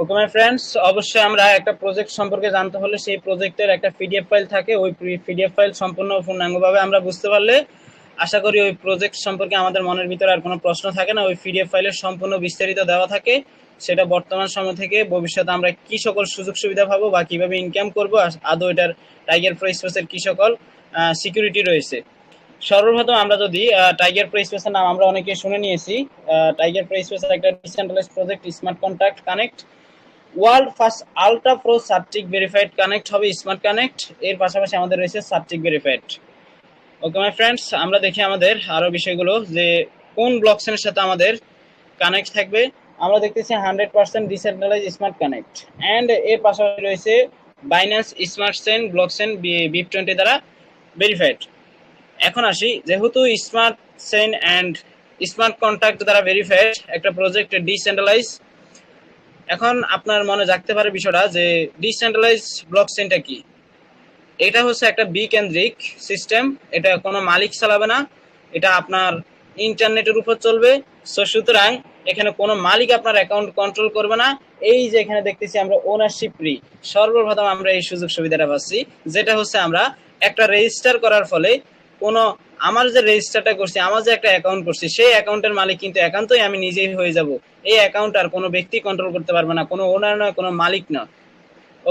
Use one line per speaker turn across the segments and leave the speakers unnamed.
Okay my friends, অবশ্যই আমরা একটা প্রজেক্ট সম্পর্কে জানতে হলে সেই প্রজেক্টের একটা পিডিএফ ফাইল থাকে। ওই পিডিএফ ফাইল সম্পূর্ণ পূর্ণাঙ্গভাবে আমরা বুঝতে পারলে আশা করি ওই প্রজেক্ট সম্পর্কে আমাদের মনের ভিতরে আর কোনো প্রশ্ন থাকে না। ওই পিডিএফ ফাইলের সম্পূর্ণ বিস্তারিত দেওয়া থাকে, সেটা বর্তমান সময় থেকে ভবিষ্যতে আমরা কি সকল সুযোগ সুবিধা পাবো বা কিভাবে ইনকাম করবো, আদৌ এটার টাইগার প্রো স্পেসের কি সকল সিকিউরিটি রয়েছে। সর্বপ্রথম আমরা যদি টাইগার প্রো স্পেসের নাম আমরা অনেকে শুনে নিয়েছি। টাইগার প্রো স্পেসের একটা decentralize project smart contract connect, world first ultra pro CertiK verified connect হবে স্মার্ট কানেক্ট। এর পাশাপাশি আমাদের রয়েছে সার্টিক ভেরিফাইড। ওকে মাই ফ্রেন্ডস, আমরা দেখি আমাদের আরো বিষয়গুলো যে কোন ব্লকচেনের সাথে আমাদের কানেক্ট থাকবে। আমরা দেখতেছি 100% ডিসেন্ট্রালাইজ স্মার্ট কানেক্ট অ্যান্ড এর পাশাপাশি রয়েছে Binance smart chain blockchain BIP20 দ্বারা ভেরিফাইড। এখন আসি, যেহেতু smart chain and smart contract দ্বারা ভেরিফাইড একটা প্রজেক্ট ডিসেন্ট্রালাইজ, এখন আপনার মনে জাগতে পারে বিষয়টা যে ডিসেন্ট্রালাইজ ব্লকচেইনটা কি। এটা হচ্ছে একটা বিকেন্দ্রিক সিস্টেম, এটা কোনো মালিক চালাবে না, এটা আপনার ইন্টারনেটের উপর চলবে। সুতরাং এখানে কোনো মালিক আপনার অ্যাকাউন্ট কন্ট্রোল করবে না। এই যে এখানে দেখতেছি আমরা ওনারশিপ ফ্রি, সর্বপ্রথম আমরা এই সুযোগ সুবিধাটা পাচ্ছি, যেটা হচ্ছে আমরা একটা রেজিস্টার করার ফলে কোনো আমার যে রেজিস্টারটা করছি, আমার যে একটা অ্যাকাউন্ট করছি, সেই অ্যাকাউন্টের মালিক কিন্তু একান্তই আমি নিজেই হয়ে যাব। এই অ্যাকাউন্ট আর কোনো ব্যক্তি কন্ট্রোল করতে পারবে না, কোনো ওনার নয়, কোনো মালিক নয়।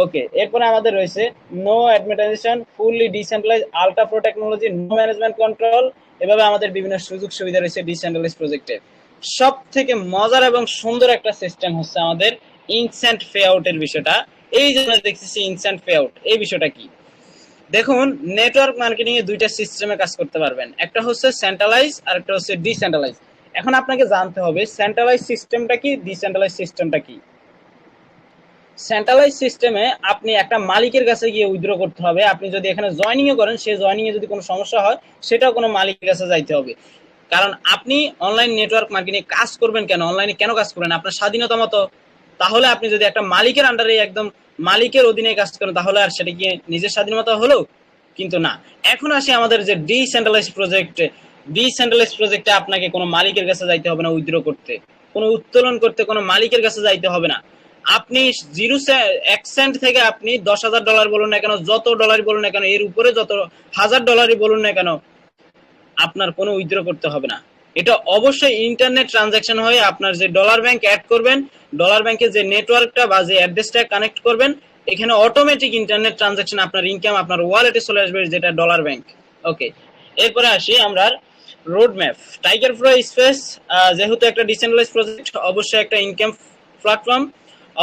ওকে, এরপরে আমাদের রয়েছে নো অ্যাডমিটাইজেশন, fully decentralize, ultra pro technology, no management control. এভাবে আমাদের বিভিন্ন সুযোগ সুবিধা রয়েছে ডিসেন্ট্রালাইজ প্রজেক্টে। সব থেকে মজার এবং সুন্দর একটা সিস্টেম হচ্ছে আমাদের ইনস্ট্যান্ট পে আউটের বিষয়টা। এই যে দেখতেছি ইনস্ট্যান্ট পে আউট, এই বিষয়টা কি? দেখুন, নেটওয়ার্ক মার্কেটিং এ দুইটা সিস্টেমে কাজ করতে পারবেন, একটা হচ্ছে সেন্ট্রালাইজ আর একটা হচ্ছে ডিসেন্ট্রালাইজ। এখন আপনাকে জানতে হবে সেন্ট্রালাইজ সিস্টেমটা কি, ডিসেন্ট্রালাইজ সিস্টেমটা কি। সেন্ট্রালাইজ সিস্টেমে আপনি একটা মালিকের কাছে গিয়ে উইথড্র করতে হবে। আপনি যদি এখানে জয়েনিং এ করেন, সেই জয়েনিং এ যদি কোনো সমস্যা হয়, সেটাও কোনো মালিকের কাছে যাইতে হবে। কারণ আপনি অনলাইন নেটওয়ার্ক মার্কেটিং কাজ করবেন কেন, অনলাইনে কেন কাজ করবেন? আপনার স্বাধীনতা মতো। তাহলে আপনি যদি একটা মালিকের আন্ডারে একদম মালিকের অধীনে কাজ করেন, তাহলে আর সেটা কি নিজের স্বাধীনতা হলো? কিন্তু না। এখন আসি আমাদের যে ডিসেন্ট্রালাইজ প্রজেক্টে, ডিসেন্ট্রালাইজ প্রজেক্টে আপনাকে কোনো মালিকের কাছে যাইতে হবে না উইথড্র করতে, কোনো উত্তোলন করতে কোনো মালিকের কাছে যাইতে হবে না। আপনি এক সেন্ট থেকে আপনি $10,000 বলুন না কেন, যত ডলারই বলুন না কেন, এর উপরে যত $1,000 বলুন না কেন, আপনার কোনো উইথড্র করতে হবে না। এটা অবশ্যই ইন্টারনেট ট্রানজাকশন হয়ে আপনার যে ডলার ব্যাংক অ্যাড করবেন, ডলার ব্যাংকে যে নেটওয়ার্কটা বা যে অ্যাড্রেসটা কানেক্ট করবেন, এখানে অটোমেটিক ইন্টারনেট ট্রানজাকশন আপনার ইনকাম আপনার ওয়ালেটে চলে আসবে, যেটা ডলার ব্যাংক। ওকে, এরপরে আসি আমরা road map. Tiger pro space যেহেতু একটা ডিসেন্ট্রালাইজ প্রজেক্ট, অবশ্যই একটা ইনকাম প্ল্যাটফর্ম,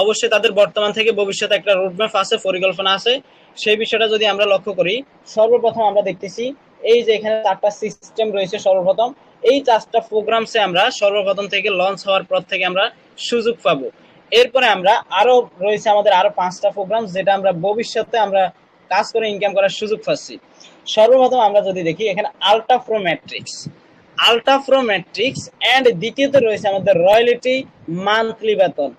অবশ্যই তাদের বর্তমান থেকে ভবিষ্যতে একটা রোড ম্যাপ আছে, পরিকল্পনা আছে। সেই বিষয়টা যদি আমরা লক্ষ্য করি, সর্বপ্রথম আমরা দেখতেছি এই যে এখানে 4টা সিস্টেম রয়েছে। সর্বপ্রথম এই 4টা প্রোগ্রামসে আমরা সর্বপ্রথম থেকে লঞ্চ হওয়ার পর থেকে আমরা সুযোগ পাবো। এরপরে আমরা আরো রয়েছে আমাদের আরো 5টা প্রোগ্রাম, যেটা আমরা ভবিষ্যতে আমরা কাজ করে ইনকাম করার সুযোগ পাচ্ছি। সর্বপ্রথম আমরা যদি দেখি এখানে ultra pro matrix, ultra pro matrix and দ্বিতীয়তে রয়েছে আমাদের রয়্যালিটি মান্থলি বেতন।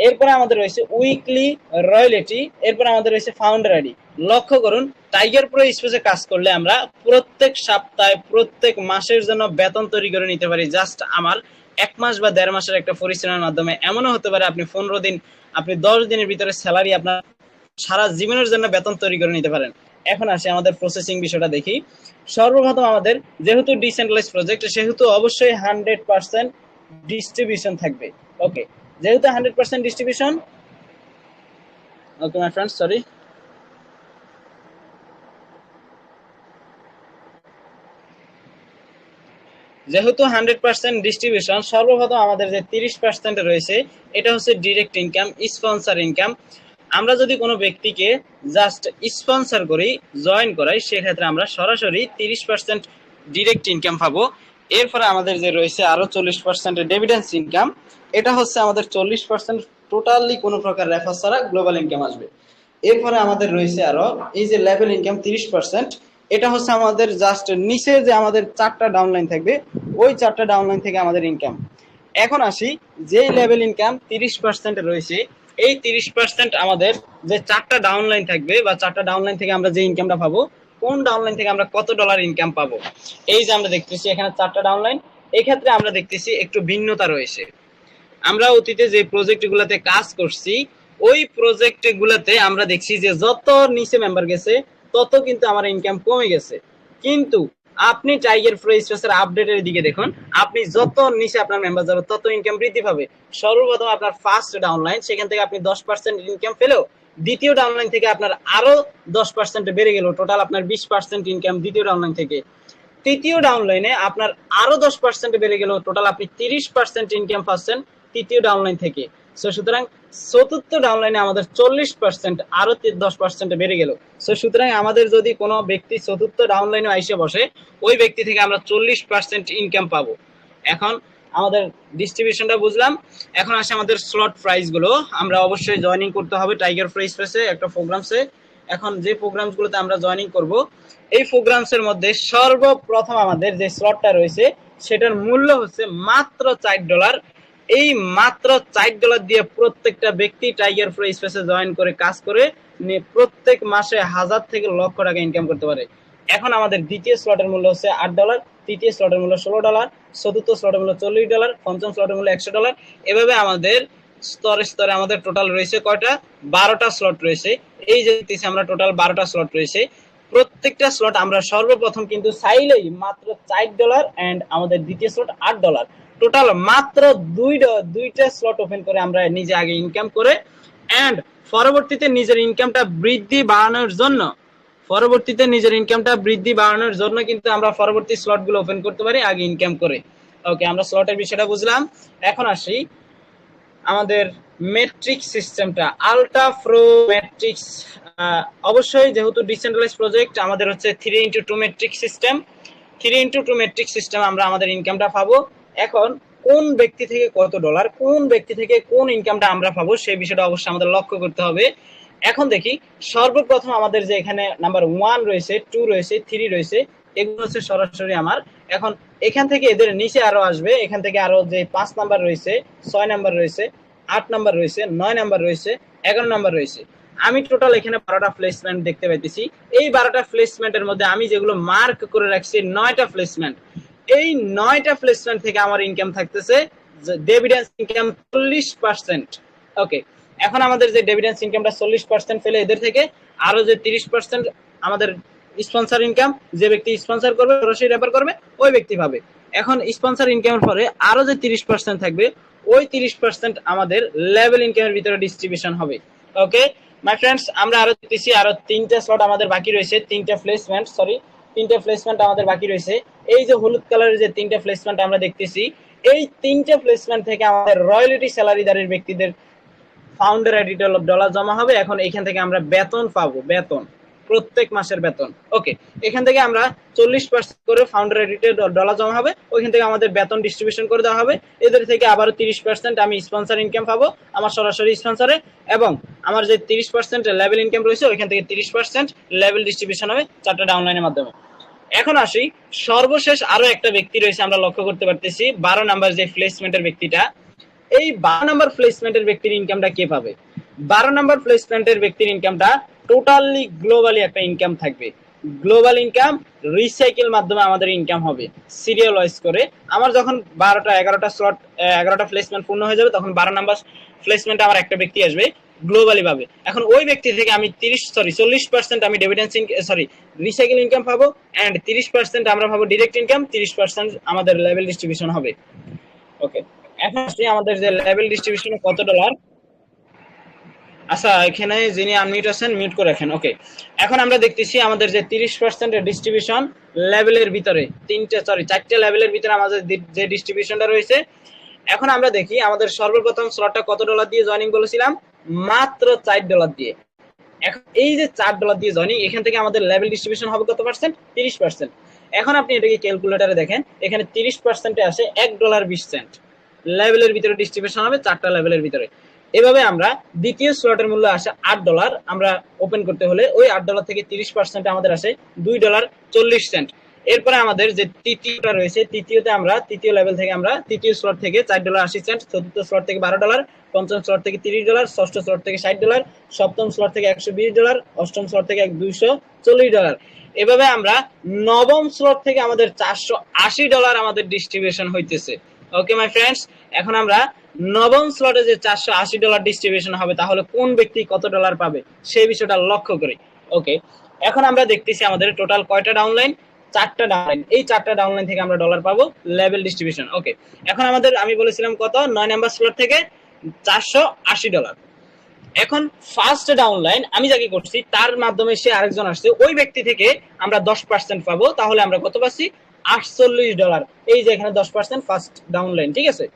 এরপরে আমাদের রয়েছে উইকলি রয়্যালিটি, এরপরে আমাদের রয়েছে ফাউন্ডার আইডি। লক্ষ্য করুন, টাইগার প্রো স্পেসে কাজ করলে আমরা প্রত্যেক সপ্তাহে প্রত্যেক মাসের জন্য বেতন তৈরি করে নিতে পারি। জাস্ট আমার 1 মাস বা 1.5 মাসের একটা পরিশ্রমের মাধ্যমে। এমনও হতে পারে আপনি 15 দিন, আপনি 10 দিনের ভিতরে স্যালারি আপনার সারা জীবনের জন্য বেতন তৈরি করে নিতে পারেন। এখন আসি আমাদের প্রসেসিং বিষয়টা দেখি। সর্বপ্রথম আমাদের যেহেতু ডিসেন্ট্রালাইজ প্রজেক্ট, সেহেতু অবশ্যই 100% ডিস্ট্রিবিউশন থাকবে। ওকে, যেহেতু 100% distribution, okay my friends, sorry, যেহেতু 100% ডিস্ট্রিবিউশন, সর্বপ্রথম আমাদের যে 30% রয়েছে, এটা হচ্ছে ডিরেক্ট ইনকাম, স্পন্সর ইনকাম। আমরা যদি কোনো ব্যক্তিকে জাস্ট স্পন্সর করি, জয়েন করাই, সেক্ষেত্রে আমরা সরাসরি 30% ডিরেক্ট ইনকাম পাবো। এরপরে আমাদের যে রয়েছে আরো 40% ডিভিডেন্স ইনকাম, এটা হচ্ছে আমাদের 40% টোটালি কোনো প্রকার রেফার ছাড়া গ্লোবাল ইনকাম আসবে। এরপরে আমাদের রয়েছে আরো এই যে লেভেল ইনকাম 30%, এটা হচ্ছে আমাদের জাস্ট নিচে যে আমাদের 4টা ডাউনলাইন থাকবে, ওই 4টা ডাউনলাইন থেকে আমাদের ইনকাম। এখন আসি, যে লেভেল ইনকাম 30% রয়েছে, এই 30% আমাদের যে 4টা ডাউনলাইন থাকবে বা 4টা ডাউনলাইন থেকে আমরা যে ইনকামটা পাবো, কোন ডাউনলাইন থেকে আমরা কত ডলার ইনকাম পাবো। এই যে আমরা দেখতেছি এখানে 4টা ডাউনলাইন, এই ক্ষেত্রে আমরা দেখতেছি একটু ভিন্নতা রয়েছে। আমরা অতীতে যে প্রজেক্ট গুলাতে কাজ করছি ওই প্রজেক্ট গুলাতে আমরা দেখছি যে যত নিচে মেম্বার গেছে তত কিন্তু আমার ইনকাম কমে গেছে। কিন্তু আপনি টাইগার প্রো স্পেসের আপডেটের দিকে দেখুন, আপনি যত নিচে আপনার মেম্বার যাবে তত ইনকাম বৃদ্ধি পাবে। সর্বপ্রথম আপনার ফার্স্ট ডাউনলাইন, সেখান থেকে আপনি 10% ইনকাম পেলেও দ্বিতীয় ডাউনলাইন থেকে আপনার আরো 10% বেড়ে গেল, টোটাল আপনার 20% ইনকাম দ্বিতীয় ডাউনলাইন থেকে। তৃতীয় ডাউনলাইনে আপনার আরো 10% বেড়ে গেল, টোটাল আপনি 30% ইনকাম পাচ্ছেন তৃতীয় ডাউনলাইন থেকে। সুতরাং চতুর্থ ডাউনলাইনে আমাদের 40% আরো 10% বেড়ে গেল। সুতরাং আমাদের যদি কোনো ব্যক্তি চতুর্থ ডাউনলাইনে এসে বসে, ওই ব্যক্তি থেকে আমরা 40% ইনকাম পাবো। এখন আমাদের ডিস্ট্রিবিউশনটা বুঝলাম, এখন আসে আমাদের স্লট প্রাইস গুলো। আমরা অবশ্যই জয়েনিং করতে হবে টাইগার প্রাইস স্পেসে একটা প্রোগ্রামসে। এখন যে প্রোগ্রামসগুলোতে আমরা জয়েনিং করব, এই প্রোগ্রামসের মধ্যে সর্বপ্রথম আমাদের যে স্লটটা রয়েছে সেটার মূল্য হচ্ছে মাত্র $4। এই মাত্র $4 দিয়ে প্রত্যেকটা ব্যক্তি টাইগার প্রো স্পেসে জয়েন করে কাজ করে প্রত্যেক মাসে 1000 থেকে লক্ষ টাকা ইনকাম করতে পারে। এখন আমাদের দ্বিতীয় স্লটের মূল্য হচ্ছে $8, তৃতীয় স্লটের মূল্য $16, চতুর্থ স্লটের মূল্য $40, পঞ্চম স্লটের মূল্য $100। এভাবে আমাদের স্তরে স্তরে আমাদের টোটাল রয়েছে কয়টা? 12টা স্লট রয়েছে। এই যে দেখতেছি আমরা টোটাল 12টা স্লট রয়েছে। প্রত্যেকটা স্লট আমরা সর্বপ্রথম কিন্তু চাইলেই মাত্র $4 এন্ড আমাদের দ্বিতীয় স্লট $8, টোটাল মাত্র দুইটা স্লট ওপেন করে আমরা নিজে আগে ইনকাম করে এন্ড পরবর্তীতে নিজের ইনকামটা বৃদ্ধি বাড়ানোর জন্য কিন্তু আমরা পরবর্তী স্লটগুলো ওপেন করতে পারি আগে ইনকাম করে। ওকে, আমরা স্লটের বিষয়টা বুঝলাম। এখন আসি আমাদের মেট্রিক্স সিস্টেমটা, আলট্রা প্রো মেট্রিক্স। অবশ্যই যেহেতু ডিসেন্ট্রালাইজ প্রজেক্ট, আমাদের হচ্ছে 3x2 matrix system. 3x2 matrix system আমরা আমাদের ইনকামটা পাবো। এখন কোন ব্যক্তি থেকে কত ডলার, কোন ব্যক্তি থেকে কোন ইনকামটা আমরা পাবো সেই বিষয়টা অবশ্যই আমাদের লক্ষ্য করতে হবে। এখন দেখি সর্বপ্রথম আমাদের যে এখানে নাম্বার 1 রয়েছে, 2 রয়েছে, 3 রয়েছে, এগুলো হচ্ছে সরাসরি আমার। এখন এখান থেকে এদের নিচে আরো আসবে, এখান থেকে আরো যে 5 নাম্বার রয়েছে, 6 নাম্বার রয়েছে, 8 নাম্বার রয়েছে, 9 নাম্বার রয়েছে, 11 নাম্বার রয়েছে। আমি টোটাল এখানে 12টা প্লেসমেন্ট দেখতে পাইতেছি। এই 12টা প্লেসমেন্টের মধ্যে আমি যেগুলো মার্ক করে রাখছি 9টা প্লেসমেন্ট। এই 9টা প্লেসমেন্ট থেকে আমার ইনকাম থাকতেছে ডিভিডেন্স ইনকাম 40%। ওকে, এখন আমাদের যে ডিভিডেন্স ইনকামটা 40% পেলে এদের থেকে আরো যে 30% আমাদের স্পন্সর ইনকাম, যে ব্যক্তি স্পন্সর করবে সরাসরি রেফার করবে ওই ব্যক্তি পাবে। এখন স্পন্সর ইনকামের পরে আরো যে 30% থাকবে, ওই 30% আমাদের লেভেল ইনকামের ভিতরে ডিস্ট্রিবিউশন হবে। ওকে মাই ফ্রেন্ডস, আমরা আরো দেখতেছি আরো 3টা স্লট আমাদের বাকি রয়েছে, 3টা প্লেসমেন্ট আমাদের বাকি রয়েছে। এই যে হলুদ কালারের যে 3টা প্লেসমেন্ট আমরা দেখতেছি, এই 3টা প্লেসমেন্ট থেকে আমাদের রয়্যালিটি স্যালারিদারের ব্যক্তিদের ফাউন্ডার এডিটর ডলার জমা হবে। এখন এখান থেকে আমরা বেতন পাবো, বেতন প্রত্যেক মাসের বেতন। ওকে, এখান থেকে আমরা 40% করে ফাউন্ডার এডিটর ডলার জমা হবে, ওইখান থেকে আমাদের বেতন ডিস্ট্রিবিউশন করে দেওয়া হবে। এদের থেকে আবার 30% আমি স্পন্সর ইনকাম পাবো আমার সরাসরি স্পন্সরে, এবং আমার যে 30% লেভেল ইনকাম রয়েছে ওইখান থেকে 30% লেভেল ডিস্ট্রিবিউশন হবে 4টা ডাউনলাইনের মাধ্যমে। এখন আসি সর্বশেষ আরো একটা ব্যক্তি রয়েছে, আমরা লক্ষ্য করতে পারতেছি 12 নাম্বার যে প্লেসমেন্টের ব্যক্তিটা। এই 12 নাম্বার প্লেসমেন্টের ব্যক্তির ইনকামটা কে পাবে? 12 নাম্বার প্লেসমেন্টের ব্যক্তির ইনকামটা টোটালি গ্লোবালি একটা ইনকাম থাকবে। গ্লোবাল ইনকাম রিসাইকেল মাধ্যমে আমাদের ইনকাম হবে সিরিয়াল ওয়াইজ করে। আমার যখন 11টা স্লট 11টা প্লেসমেন্ট পূর্ণ হয়ে যাবে, তখন 12 নাম্বার প্লেসমেন্ট আমার একটা ব্যক্তি আসবে গ্লোবালি পাবে। এখন ওই ব্যক্তি থেকে আমি 40% আমি ডিভিডেন্স রিসাইকেল ইনকাম পাবো এন্ড 30% আমরা পাবো ডিরেক্ট ইনকাম, 30% আমাদের লেভেল ডিস্ট্রিবিউশন হবে। ওকে, এখন আসি আমাদের যে লেভেল ডিস্ট্রিবিউশনে কত ডলার। আচ্ছা, এখানে যিনি আনমিউট আছেন মিউট করে রাখেন। ওকে, এখন আমরা দেখতেছি আমাদের যে 30% এর ডিস্ট্রিবিউশন লেভেলের ভিতরে 4টে লেভেলের ভিতরে আমাদের যে ডিস্ট্রিবিউশনটা রয়েছে। এখন আমরা দেখি আমাদের সর্বপ্রথম স্লটটা কত ডলার দিয়ে জয়েনিং বলেছিলাম, মাত্র $4 দিয়ে। এখন এই যে $4 দিয়ে জয়েনিং, এখান থেকে আমাদের লেভেল ডিস্ট্রিবিউশন হবে কত পার্সেন্ট? 30%। এখন আপনি এটাকে ক্যালকুলেটরে দেখেন, এখানে 30% এ আসে $1.20 লেভেলের ভিতরে ডিস্ট্রিবিউশন হবে 4টা লেভেলের ভিতরে। এভাবে আমরা দ্বিতীয় স্লটের মূল্য আসে $8, আমরা ওপেন করতে হলে ওই $8 থেকে 30% আমাদের আসে $2.40। এরপরে আমাদের যে তৃতীয়টা রয়েছে, তৃতীয়তে আমরা তৃতীয় লেভেল থেকে আমরা তৃতীয় স্লট থেকে $4.80, চতুর্থ স্লট থেকে $12, পঞ্চম স্লট থেকে $30, ষষ্ঠ স্লট থেকে $60, সপ্তম স্লট থেকে $120, অষ্টম স্লট থেকে $240। এভাবে আমরা নবম স্লট থেকে আমাদের $480 আমাদের ডিস্ট্রিবিউশন হইতেছে। ওকে মাই ফ্রেন্ডস, এখন আমরা নবম স্লটে যে $480 ডিস্ট্রিবিউশন হবে, তাহলে কোন ব্যক্তি কত ডলার পাবে সেই বিষয়টা লক্ষ্য করি। ওকে, এখন আমরা দেখতেছি আমাদের টোটাল কয়টা ডাউনলাইন, 4টা ডাউনলাইন। এই 4টা ডাউনলাইন থেকে আমরা ডলার পাবো লেভেল ডিস্ট্রিবিউশন। ওকে, এখন আমাদের আমি বলেছিলাম কত, 9 নাম্বার স্লট থেকে $480। এখন ফার্স্ট ডাউনলাইন আমি যাকে করছি তার মাধ্যমে সে আরেকজন আসছে, ওই ব্যক্তি থেকে আমরা 10% পাবো, তাহলে আমরা কত পাচ্ছি, $48। এই যে এখানে 10% ফার্স্ট ডাউনলাইন, ঠিক আছে।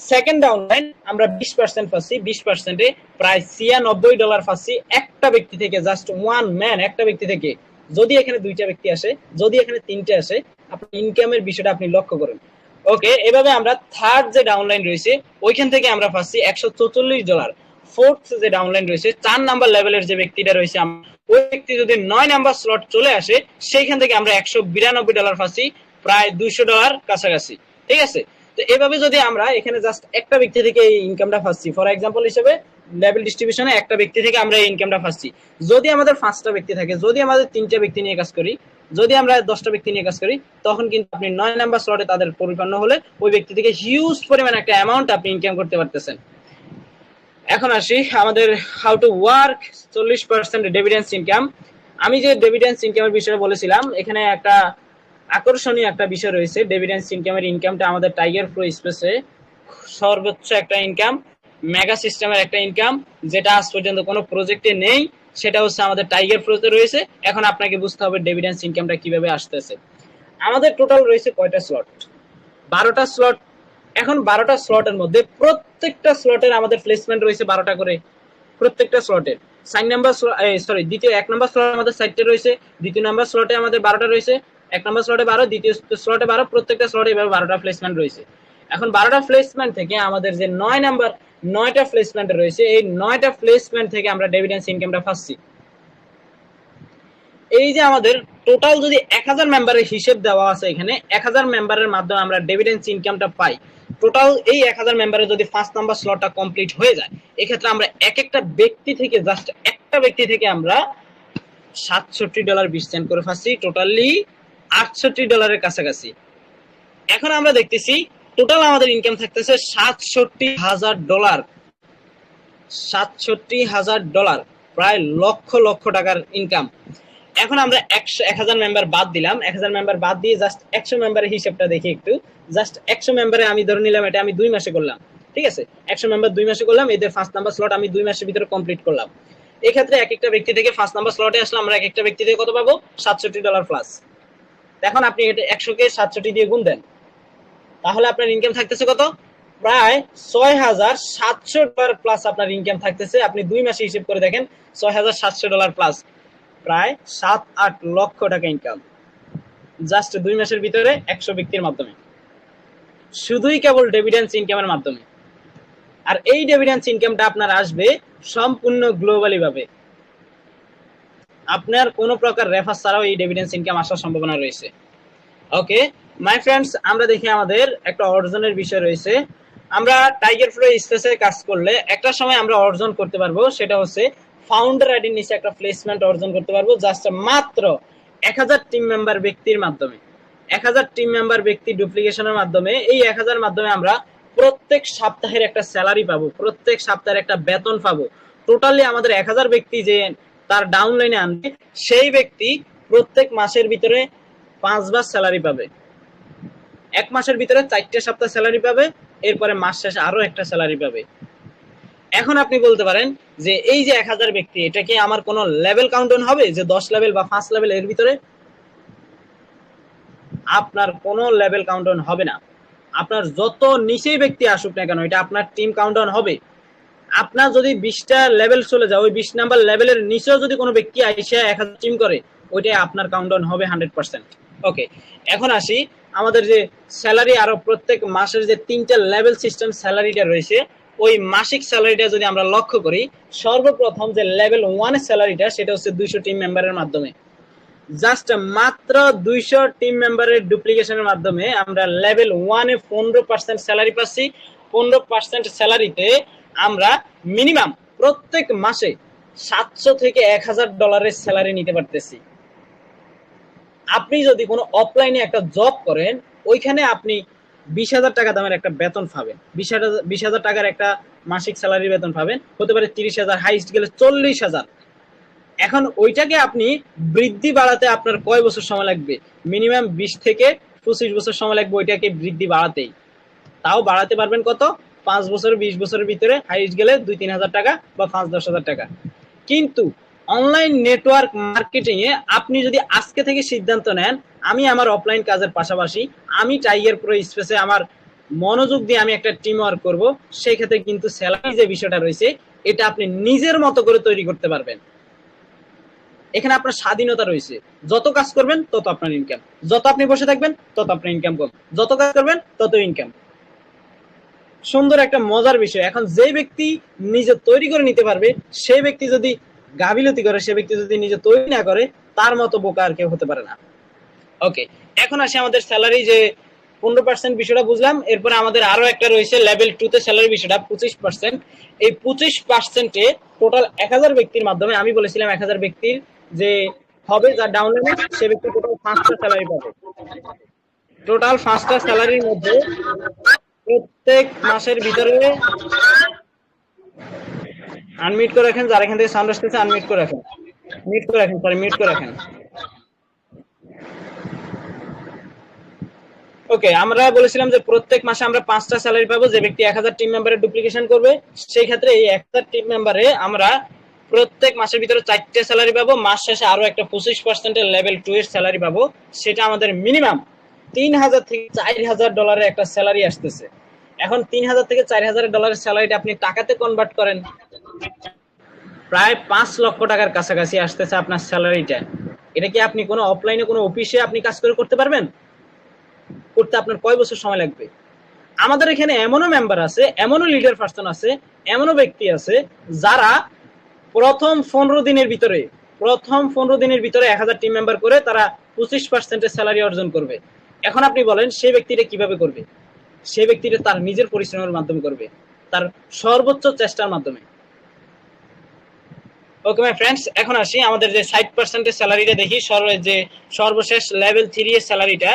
সেকেন্ড ডাউনলাইন আমরা 20% পাচ্ছি, 20%-এ প্রায় $96 পাচ্ছি একটা ব্যক্তি থেকে, জাস্ট ওয়ান ম্যান, একটা ব্যক্তি থেকে। যদি এখানে 2টা ব্যক্তি আসে, যদি এখানে 3টে আসে, আপনি ইনকামের বিষয়টা আপনি লক্ষ্য করেন। ওকে, এভাবে আমরা থার্ড যে ডাউনলাইন রয়েছে ওইখান থেকে আমরা পাচ্ছি $144। ফোর্থ যে ডাউনলাইন রয়েছে 4 নাম্বার লেভেলের যে ব্যক্তিটা রয়েছে, ওই ব্যক্তি যদি 9 নাম্বার স্লট চলে আসে, সেইখান থেকে আমরা $192 পাচ্ছি, প্রায় $200 কাছাকাছি, ঠিক আছে। তো এভাবে যদি আমরা এখানে জাস্ট একটা ব্যক্তি থেকে এই ইনকামটা পাচ্ছি, ফর এক্সাম্পল হিসেবে লেভেল ডিস্ট্রিবিউশনে একটা ব্যক্তি থেকে আমরা এই ইনকামটা পাচ্ছি। যদি আমাদের 5টা ব্যক্তি থাকে, যদি আমাদের 3টা ব্যক্তি নিয়ে কাজ করি, যদি আমরা 10টা ব্যক্তি নিয়ে কাজ করি, তখন কিন্তু আপনি 9 নাম্বার স্লটে তাদের পরিপূর্ণ হলে ওই ব্যক্তি থেকে হিউজ পরিমাণ একটা অ্যামাউন্ট আপনি ইনকাম করতে পারতেছেন। এখন আসি আমাদের how to work 40% dividends income. আমি যে ডিভিডেন্স ইনকামের বিষয়ে বলেছিলাম, এখানে একটা আকর্ষণীয় একটা বিষয় রয়েছে। ডিভিডেন্স ইনকামের ইনকামটা আমাদের টাইগার প্রো স্পেসে সর্বোচ্চ একটা ইনকাম, মেগা সিস্টেমের একটা ইনকাম, যেটা আজ পর্যন্ত কোনো প্রজেক্টে নেই, সেটা হচ্ছে আমাদের টাইগার প্রোতে রয়েছে। এখন আপনাকে বুঝতে হবে ডিভিডেন্স ইনকামটা কিভাবে আসতেছে। আমাদের টোটাল রয়েছে কয়টা স্লট, 12টা স্লট। এখন 12টা স্লটের মধ্যে প্রত্যেকটা স্লটের আমাদের প্লেসমেন্ট রয়েছে 12টা করে, প্রত্যেকটা স্লটের। 4 নাম্বার দ্বিতীয় 1 নাম্বার স্লটে আমাদের 4টা রয়েছে, দ্বিতীয় নাম্বার স্লটে আমাদের 12টা রয়েছে, 1 নাম্বার স্লটে 12, দ্বিতীয় স্লটে 12, প্রত্যেকটা স্লটে এভাবে 12টা প্লেসমেন্ট রয়েছে। এখন 12টা প্লেসমেন্ট থেকে আমাদের যে 9টা প্লেসমেন্ট রয়েছে, এই 9টা প্লেসমেন্ট থেকে আমরা ডিভিডেন্স ইনকামটা পাচ্ছি। এই যে আমাদের টোটাল যদি 1000 মেম্বারের হিসেব দেওয়া আছে, এখানে 1000 মেম্বারের মাধ্যমে আমরা ডিভিডেন্স ইনকামটা পাই। টোটাল এই 1000 মেম্বারের যদি 5 নাম্বার স্লটটা কমপ্লিট হয়ে যায়, এক্ষেত্রে আমরা একটা ব্যক্তি থেকে, জাস্ট একটা ব্যক্তি থেকে আমরা $67.20 করে পাচ্ছি, টোটালি $68 কাছাকাছি। এখন আমরা দেখতেছি টোটাল আমাদের ইনকাম থাকতেছে $67,000, $67,000, প্রায় লক্ষ লক্ষ টাকার ইনকাম। এখন আমরা 1000 মেম্বার বাদ দিলাম, 1000 মেম্বার বাদ দিয়ে জাস্ট 100 মেম্বারের হিসাবটা দেখি একটু। জাস্ট 100 মেম্বারে আমি ধরে নিলাম এটা আমি 2 মাসে করলাম, ঠিক আছে। 100 মেম্বার 2 মাসে করলাম, এদের 5 নাম্বার স্লট আমি 2 মাসের ভিতরে কমপ্লিট করলাম। এক্ষেত্রে একটা ব্যক্তি থেকে 5 নাম্বার স্লটে আসলে আমরা একটা ব্যক্তি থেকে কত পাবো, $67 প্লাস। এখন আপনি এটা 100 কে 67 দিয়ে গুণ দেন, তাহলে আপনার ইনকাম থাকতেছে কত, প্রায় $6,700 প্লাস আপনার ইনকাম থাকতেছে। আপনি 2 মাসে হিসেব করে দেখেন, $6,700 প্লাস, প্রায় 7-8 লক্ষ টাকা ইনকাম জাস্ট 2 মাসের ভিতরে 100 ব্যক্তির মাধ্যমে, শুধুই কেবল ডিভিডেন্স ইনকামের মাধ্যমে। আর এই ডিভিডেন্স ইনকামটা আপনার আসবে সম্পূর্ণ গ্লোবালি ভাবে, আপনার কোনো প্রকার রেফার ছাড়াও এই ডিভিডেন্স ইনকাম আসার সম্ভাবনা রয়েছে। ওকে মাই ফ্রেন্ডস, আমরা দেখি আমাদের একটা অর্জনের বিষয় রয়েছে। আমরা টাইগার প্রো স্পেসে কাজ করলে একটা সময় আমরা অর্জন করতে পারবো, সেটা হচ্ছে ফাউন্ডার আইডির নিচে একটা প্লেসমেন্ট অর্জন করতে পারবো, জাস্ট মাত্র 1000 টিম মেম্বার ব্যক্তির মাধ্যমে। 1000 টিম মেম্বার ব্যক্তি ডুপ্লিকেশনের মাধ্যমে, এই 1000 মাধ্যমে আমরা প্রত্যেক সপ্তাহের একটা স্যালারি পাবো, প্রত্যেক সপ্তাহের একটা বেতন পাবো। টোটালি আমাদের 1000 ব্যক্তি যে তার ডাউনলাইনে আনবে, সেই ব্যক্তি প্রত্যেক মাসের ভিতরে 5 বার স্যালারি পাবে, 1 মাসের ভিতরে 4টে সপ্তাহ স্যালারি পাবে, এরপরে মাস শেষে আরো একটা স্যালারি পাবে। এখন আপনি বলতে পারেন যে এই যে 1000 ব্যক্তি, এটা কি আমার কোনো লেভেল কাউন্টন হবে যে 10 লেভেল বা 5 লেভেল এর ভিতরে? আপনার কোনো লেভেল কাউন্টন হবে না। আপনার যত নিচেই ব্যক্তি আসুক না কেন, এটা আপনার টিম কাউন্টন হবে। আপনার যদি 20টা লেভেল চলে যায়, ওই 20 নাম্বার লেভেলের নিচেও যদি কোনো ব্যক্তি আইসা 1000 টিম করে, ওইটাই আপনার কাউন্টন হবে 100%। ওকে, এখন আসি আমাদের যে স্যালারি, আরো প্রত্যেক মাসের যে 3টা লেভেল সিস্টেম স্যালারিটা রয়েছে, ওই মাসিক স্যালারিটা যদি আমরা লক্ষ্য করি, সর্বপ্রথম যে লেভেল 1 এর স্যালারিটা, সেটা হচ্ছে 200 টিম মেম্বারের মাধ্যমে। জাস্ট মাত্র 200 টিম মেম্বারের ডুপ্লিকেশনের মাধ্যমে আমরা লেভেল 1 এ 15% স্যালারি পাচ্ছি। 15% স্যালারিতে আমরা মিনিমাম প্রত্যেক মাসে $700 থেকে $1000 স্যালারি নিতে পারতেছি। আপনি যদি কোনো অফলাইনে একটা জব করেন, ওইখানে আপনি 20,000 টাকা দামের একটা বেতন পাবেন, 20,000 টাকার একটা মাসিক স্যালারি বেতন পাবেন, হতে পারে 30,000, হাইস্ট গেলে 40,000। এখন ওইটাকে আপনি বৃদ্ধি বাড়াতে আপনার কয় বছর সময় লাগবে? মিনিমাম 20 থেকে 25 বছর সময় লাগবে ওইটাকে বৃদ্ধি বাড়াতেই। তাও বাড়াতে পারবেন কত? 5 বছর 20 বছরের ভিতরে, হাইস্ট গেলে 2-3 হাজার টাকা বা 5-10 হাজার টাকা। কিন্তু অনলাইন নেটওয়ার্ক মার্কেটিং এ আপনি যদি আজকে থেকে সিদ্ধান্ত নেন, আমি আমার অফলাইন কাজের পাশাপাশি আমি টাইগার প্রো স্পেসে আমার মনোযোগ দিয়ে আমি একটা টিম ওয়ার্ক করবো, সেই ক্ষেত্রে কিন্তু স্যালারি যে বিষয়টা রয়েছে এটা আপনি নিজের মতো করে তৈরি করতে পারবেন। এখানে আপনার স্বাধীনতা রয়েছে, যত কাজ করবেন তত আপনার ইনকাম, যত আপনি বসে থাকবেন তত আপনার ইনকাম কম, যত কাজ করবেন তত ইনকাম। সুন্দর একটা মজার বিষয়। এখন যে ব্যক্তি নিজে তৈরি করে নিতে পারবে, সেই ব্যক্তি যদি গাফিলতি করে, সে ব্যক্তি যদি নিজে তৈরি না করে, তার মতো বোকা আর কেউ হতে পারে না। ওকে, এখন আসি আমাদের স্যালারি যে 15% বিষয়টা বুঝলাম। এরপরে আমাদের আরো একটা রয়েছে লেভেল 2 তে স্যালারি বিষয়টা 25%। এই 25%-এ টোটাল 1000 ব্যক্তির মাধ্যমে, আমি বলেছিলাম 1000 ব্যক্তির যে হবে যার ডাউনলোড, সে ব্যক্তি টোটাল 5টা স্যালারি পাবে। টোটাল 5টা স্যালারির মধ্যে প্রত্যেক মাসের ভিতরে আনমিউট করে রাখেন, যারা এখান থেকে সাউন্ড আসতেছে আনমিউট করে রাখেন, মিউট করে রাখেন, সরি মিউট করে রাখেন। ওকে, আমরা বলেছিলাম যে প্রত্যেক মাসে আমরা 5টা স্যালারি পাবো। যে ব্যক্তি 1000 টিম মেম্বারের ডুপ্লিকেশন করবে, সেই ক্ষেত্রে এই 1000 টিম মেম্বারে আমরা প্রত্যেক মাসের ভিতরে 4টে স্যালারি পাবো। মাস শেষে আরো একটা 25%-এর লেভেল 2 এর স্যালারি পাবো। সেটা আমাদের মিনিমাম 3000 থেকে $4000 একটা স্যালারি আসতেছে। এখন 3000 থেকে $4000 স্যালারিটা আপনি টাকাতে কনভার্ট করেন, প্রায় 5 লক্ষ টাকার কাছাকাছি আসতেছে আপনার স্যালারিটা। এটা কি আপনি কোনো অফলাইনে কোনো অফিসে আপনি কাজ করে করতে পারবেন? করতে আপনার কয় বছর সময় লাগবে? আমাদের এখানে এমনও মেম্বার আছে, এমনও লিডার পার্সন আছে, এমনও ব্যক্তি আছে যারা প্রথম 15 দিনের ভিতরে 1000 টিম মেম্বার করে তারা 25%-এর স্যালারি অর্জন করবে। এখন আপনি বলেন সেই ব্যক্তিটা কিভাবে করবে? সেই ব্যক্তিটা তার নিজের পরিশ্রমের মাধ্যমে করবে, তার সর্বোচ্চ চেষ্টার মাধ্যমে। ওকে মাই ফ্রেন্ডস, এখন আসি আমাদের যে 60%-এর স্যালারিটা দেখি, যে সর্বশেষ লেভেল 3 এর স্যালারিটা,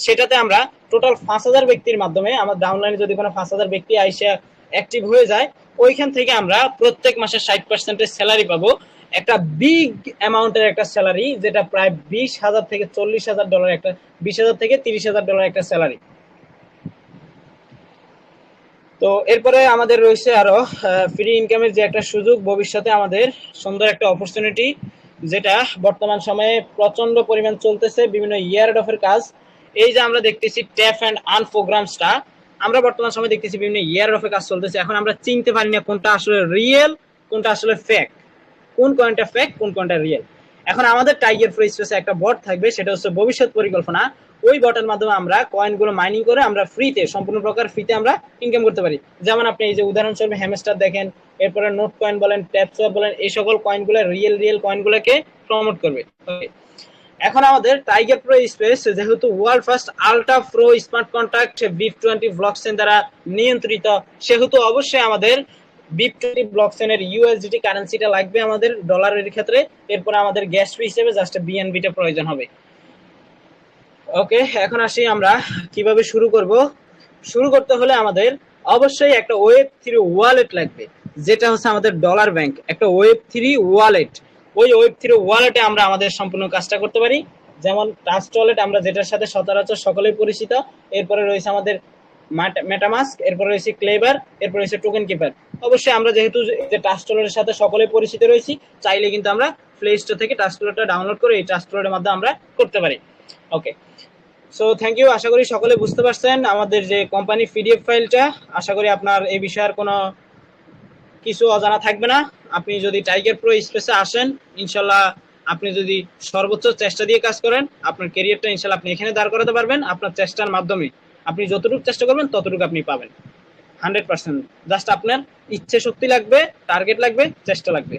সেটাতে আমরা টোটাল 5000 ব্যক্তির মাধ্যমে, আমার ডাউনলাইনে যদি কোনো 5000 ব্যক্তি আইসা অ্যাক্টিভ হয়ে যায়, ওইখান থেকে আমরা প্রত্যেক মাসে 60%-এর স্যালারি পাবো। একটা বিগ অ্যামাউন্টের একটা স্যালারি, যেটা প্রায় $20,000 থেকে $40,000 একটা, $20,000 থেকে $30,000 একটা স্যালারি। তো এরপরে আমাদের রয়েছে আরো ফ্রি ইনকামের যে একটা সুযোগ, ভবিষ্যতে আমাদের সুন্দর একটা অপরচুনিটি, যেটা বর্তমান সময়ে প্রচন্ড পরিমাণ চলতেছে, বিভিন্ন ইয়ার অফের কাজ। এই যে আমরা দেখতেছি ট্যাপ অ্যান্ড আর্ন প্রোগ্রামসটা, আমরা বর্তমান সময় দেখতেছি বিভিন্ন ইয়ার অফে কাজ চলতেছে। এখন আমরা চিনতে পারি না কোনটা আসলে রিয়েল, কোনটা আসলে ফেক, কোন কয়েনটা ফেক, কোন কয়েনটা রিয়েল। এখন আমাদের টাইগার প্রো স্পেসে একটা বট থাকবে, সেটা হচ্ছে ভবিষ্যৎ পরিকল্পনা। ওই বটের মাধ্যমে আমরা কয়েনগুলো মাইনিং করে আমরা ফ্রিতে, সম্পূর্ণ প্রকার ফ্রিতে আমরা ইনকাম করতে পারি। যেমন আপনি এই যে উদাহরণস্বরূপ হ্যামস্টার দেখেন, এরপরে নোট কয়েন বলেন, ট্যাপসোয়াপ বলেন, এই সকল কয়েনগুলো রিয়েল কয়েনগুলোকে প্রমোট করবে। এখন আমাদের টাইগার প্রো স্পেস যেহেতু world first ultra pro smart contract BIP20 blockchain দ্বারা নিয়ন্ত্রিত, সেহেতু অবশ্যই আমাদের BIP20 ব্লকচেনের USDT কারেন্সিটা লাগবে আমাদের ডলারের ক্ষেত্রে। এরপর আমাদের গ্যাস ফি হিসেবে জাস্ট BNB-টা প্রয়োজন হবে। ওকে, এখন আসি আমরা কিভাবে শুরু করব। শুরু করতে হলে আমাদের অবশ্যই একটা Web3 ওয়ালেট লাগবে, যেটা হচ্ছে আমাদের ডলার ব্যাংক, একটা Web3 ওয়ালেট। ওই Web3 ওয়ালেটে আমরা আমাদের সম্পূর্ণ কাজটা করতে পারি। যেমন ট্রাস্ট ওয়ালেট, আমরা যেটার সাথে সচরাচর সকলেই পরিচিত। এরপরে রয়েছে আমাদের মেটামাস্ক, এরপরে রয়েছে ক্লেভার, এরপরে রয়েছে টোকেন কিপার। অবশ্যই আমরা যেহেতু যে ট্রাস্ট ওয়ালেটের সাথে সকলেই পরিচিত রয়েছি, চাইলে কিন্তু আমরা প্লে স্টোর থেকে ট্রাস্ট ওয়ালেটটা ডাউনলোড করে এই ট্রাস্ট ওয়ালেটের মাধ্যমে আমরা করতে পারি। ওকে, সো থ্যাংক ইউ। আশা করি সকলে বুঝতে পারছেন আমাদের যে কোম্পানি PDF ফাইলটা। আশা করি আপনার এই বিষয়ের কোনো কিছু অজানা থাকবে না। আপনি যদি টাইগার প্রো স্পেসে আসেন, ইনশাল্লাহ আপনি যদি সর্বোচ্চ চেষ্টা দিয়ে কাজ করেন, আপনার ক্যারিয়ারটা ইনশাল্লাহ আপনি এখানে দাঁড় করাতে পারবেন। আপনার চেষ্টার মাধ্যমে আপনি যতটুকু চেষ্টা করবেন ততটুকু আপনি পাবেন 100%। জাস্ট আপনার ইচ্ছে শক্তি লাগবে, টার্গেট লাগবে, চেষ্টা লাগবে।